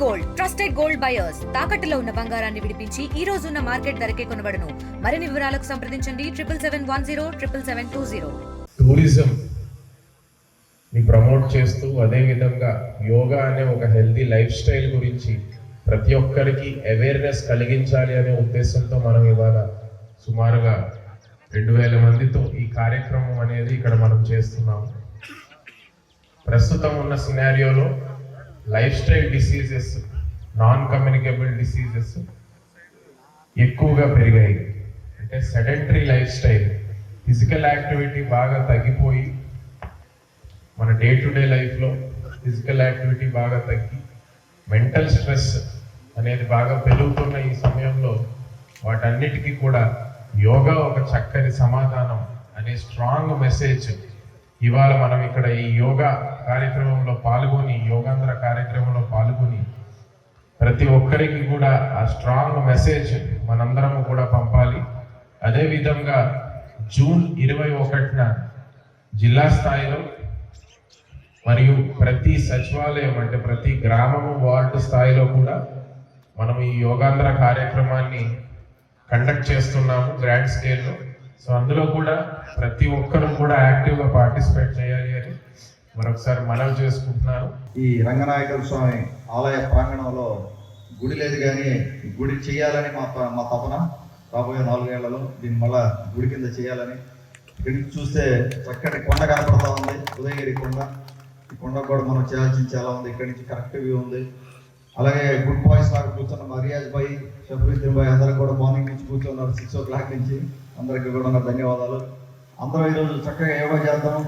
Gold trusted gold buyers తాకట్టులో ఉన్న బంగారాన్ని విడిపించి ఈ రోజు ఉన్న మార్కెట్ ధరకే కొనబడును. మరిన్ని వివరాలకు సంప్రదించండి 7771077720. టూరిజం ని ప్రమోట్ చేస్తూ అదే విధంగా యోగా అనే ఒక హెల్తీ లైఫ్ స్టైల్ గురించి ప్రతి ఒక్కరికి అవేర్నెస్ కలిగించాలి అనే ఉద్దేశంతో మనం ఇవాళ సుమారుగా 2000 మందితో ఈ కార్యక్రమం అనేది ఇక్కడ మనం చేస్తున్నాము. ప్రస్తుతం ఉన్న సినారియోలో life style diseases, non communicable diseases ఎక్కువగా పెరిగాయి. అంటే sedentary life style, physical activity బాగా తగ్గిపోయి మన డే టు డే లైఫ్లో ఫిజికల్ యాక్టివిటీ బాగా తగ్గి మెంటల్ స్ట్రెస్ అనేది బాగా పెరుగుతున్న ఈ సమయంలో వాటన్నిటికీ కూడా యోగా ఒక చక్కని సమాధానం అనే స్ట్రాంగ్ మెసేజ్ ఇవాళ మనం ఇక్కడ ఈ యోగా కార్యక్రమంలో పాల్గొని, యోగాంధ్ర కార్యక్రమంలో పాల్గొని ప్రతి ఒక్కరికి కూడా ఆ స్ట్రాంగ్ మెసేజ్ మనందరం కూడా పంపాలి. అదేవిధంగా జూన్ 21న జిల్లా స్థాయిలో మరియు ప్రతి సచివాలయం అంటే ప్రతి గ్రామము, వార్డు స్థాయిలో కూడా మనం ఈ యోగాంధ్ర కార్యక్రమాన్ని కండక్ట్ చేస్తున్నాము గ్రాండ్ స్కేల్లో. సో అందులో కూడా ప్రతి ఒక్కరు కూడా యాక్టివ్గా పార్టిసిపేట్ చేయాలి అని మరొకసారి మనవి చేసుకుంటున్నాను. ఈ రంగనాయకుల స్వామి ఆలయ ప్రాంగణంలో గుడి లేదు, కానీ గుడి చేయాలని మా తపన. రాబోయే 4 ఏళ్లలో దీన్ని మళ్ళా గుడి కింద చేయాలని. ఇక్కడికి చూస్తే చక్కటి కొండ కనపడతా ఉంది, ఉదయగిరి కొండ. ఈ కొండ కూడా మనం చేయాల్సింది చాలా ఉంది. ఇక్కడి నుంచి కరెక్ట్ వ్యూ ఉంది. అలాగే గుడ్ బాయ్స్ లాగా కూర్చున్న మా రియాజ్ భాయ్, షబ్రీద్దీన్ భాయ్ అందరూ కూడా మార్నింగ్ నుంచి కూర్చున్నారు 6 o'clock నుంచి. అందరికీ కూడా నా ధన్యవాదాలు. అందరూ ఈరోజు చక్కగా యోగా చేద్దాం.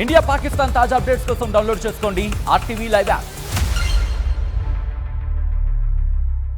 ఇండియా పాకిస్తాన్ తాజా అప్డేట్స్ కోసం డౌన్లోడ్ చేసుకోండి RTV లైవ్ యాప్.